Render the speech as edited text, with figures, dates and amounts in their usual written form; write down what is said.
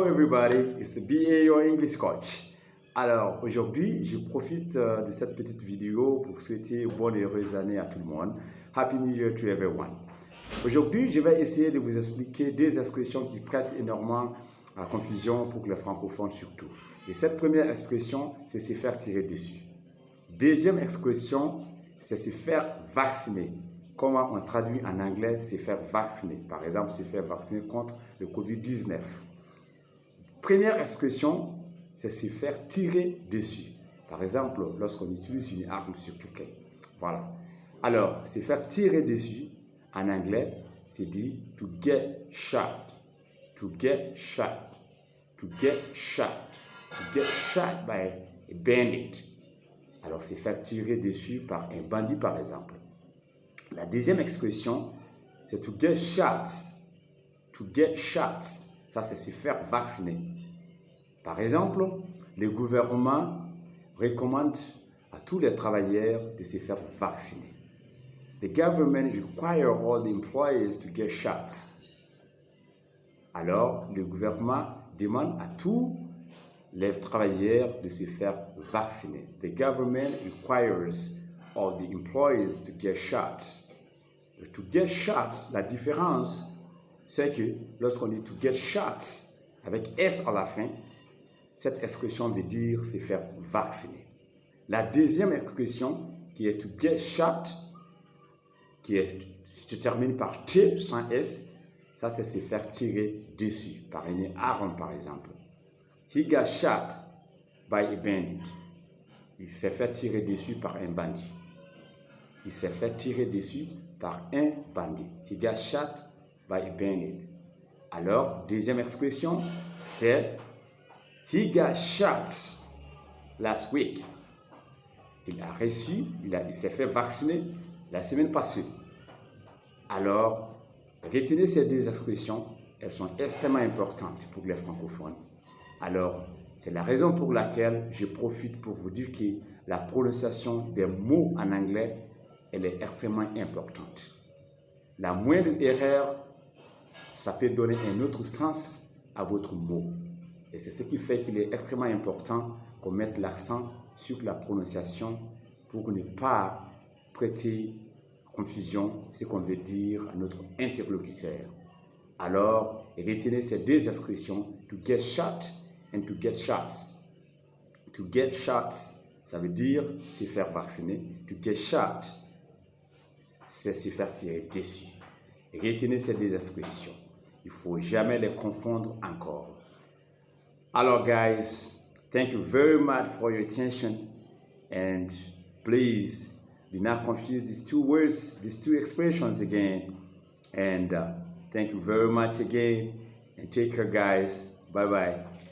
Hello everybody, it's the BA your English coach. Alors aujourd'hui, je profite de cette petite vidéo pour souhaiter bonne et heureuse année à tout le monde. Happy New Year to everyone. Aujourd'hui, je vais essayer de vous expliquer des expressions qui prêtent énormément à confusion pour les francophones surtout. Et cette première expression, c'est se faire tirer dessus. Deuxième expression, c'est se faire vacciner. Comment on traduit en anglais se faire vacciner? Par exemple, se faire vacciner contre le COVID-19. Première expression, c'est se faire tirer dessus. Par exemple, lorsqu'on utilise une arme sur quelqu'un. Voilà. Alors, se faire tirer dessus, en anglais, c'est dit to get shot. To get shot. To get shot. To get shot by a bandit. Alors, se faire tirer dessus par un bandit, par exemple. La deuxième expression, c'est to get shots. To get shots. Ça, c'est se faire vacciner. Par exemple, le gouvernement recommande à tous les travailleurs de se faire vacciner. The government requires all the employees to get shots. Alors, le gouvernement demande à tous les travailleurs de se faire vacciner. The government requires all the employees to get shots. To get shots, la différence, c'est que lorsqu'on dit to get shots, avec S à la fin, cette expression veut dire se faire vacciner. La deuxième expression, qui est to get shot, qui se termine par T sans S, ça c'est se faire tirer dessus, par une arme par exemple. He got shot by a bandit. Il s'est fait tirer dessus par un bandit. Il s'est fait tirer dessus par un bandit. He got shot by a bandit. Alors, deuxième expression, c'est he got shots last week. Il a reçu, il s'est fait vacciner la semaine passée. Alors, retenez ces deux expressions, elles sont extrêmement importantes pour les francophones. Alors, c'est la raison pour laquelle je profite pour vous dire que la prononciation des mots en anglais, elle est extrêmement importante. La moindre erreur, ça peut donner un autre sens à votre mot. Et c'est ce qui fait qu'il est extrêmement important qu'on mette l'accent sur la prononciation pour ne pas prêter confusion ce qu'on veut dire à notre interlocuteur. Alors, retenez ces deux expressions, to get shot and to get shots. To get shots, ça veut dire se faire vacciner. To get shot, c'est se faire tirer dessus. Retenez ces deux expressions. Il ne faut jamais les confondre encore. Alors, guys, thank you very much for your attention. And please do not confuse these two words, these two expressions again. And thank you very much again. And take care, guys. Bye-bye.